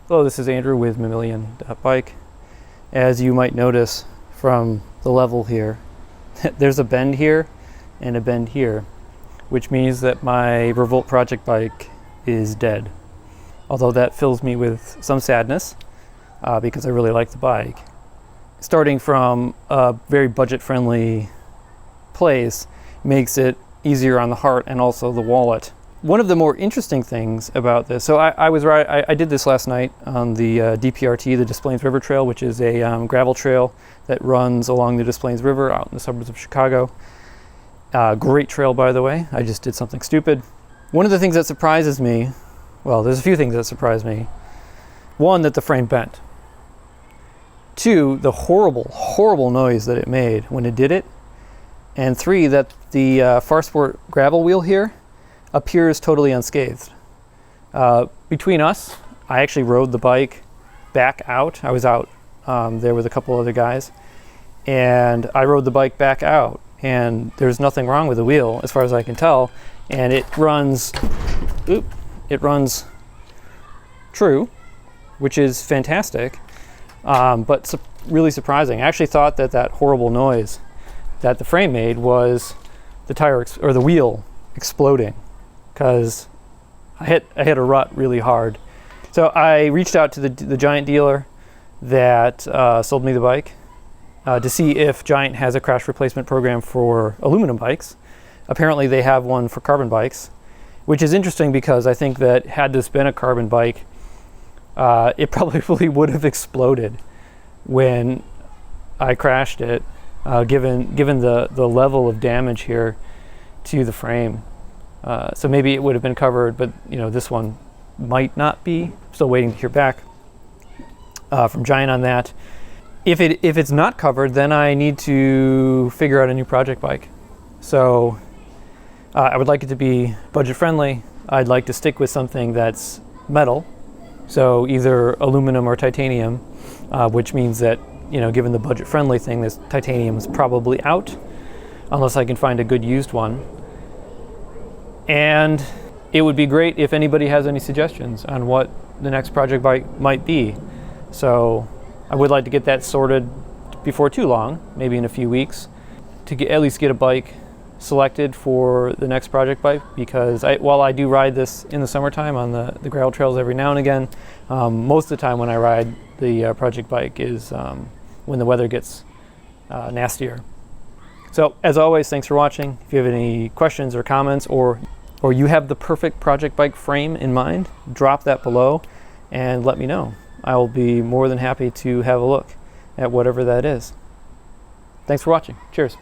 Hello, this is Andrew with Mammalian Bike. As you might notice from the level here, there's a bend here and a bend here, which means that my Revolt project bike is dead. Although that fills me with some sadness because I really like the bike. Starting from a very budget-friendly place makes it easier on the heart and also the wallet. One of the more interesting things about this, so I did this last night on the DPRT, the Des Plaines River Trail, which is a gravel trail that runs along the Des Plaines River out in the suburbs of Chicago. Great trail, by the way. I just did something stupid. One of the things that surprises me, well, there's a few things that surprise me. One, that the frame bent. Two, the horrible, horrible noise that it made when it did it. And three, that the Farsport gravel wheel here appears totally unscathed. Between us, I actually rode the bike back out. I was out there with a couple other guys, and I rode the bike back out, and there's nothing wrong with the wheel as far as I can tell, and it runs true, which is fantastic, but really surprising. I actually thought that that horrible noise that the frame made was the tire or the wheel exploding, because I hit a rut really hard. So I reached out to the Giant dealer that sold me the bike to see if Giant has a crash replacement program for aluminum bikes. Apparently they have one for carbon bikes, which is interesting because I think that had this been a carbon bike, it probably would have exploded when I crashed it, given the level of damage here to the frame. So maybe it would have been covered, but this one might not be. Still waiting to hear back from Giant on that. If it's not covered, then I need to figure out a new project bike. So I would like it to be budget friendly. I'd like to stick with something that's metal, so either aluminum or titanium, which means that given the budget friendly thing, this titanium is probably out unless I can find a good used one. And it would be great if anybody has any suggestions on what the next project bike might be. So I would like to get that sorted before too long, maybe in a few weeks, to at least get a bike selected for the next project bike, because while I do ride this in the summertime on the gravel trails every now and again, most of the time when I ride the project bike is when the weather gets nastier. So as always, thanks for watching. If you have any questions or comments, or you have the perfect project bike frame in mind, drop that below and let me know. I will be more than happy to have a look at whatever that is. Thanks for watching. Cheers.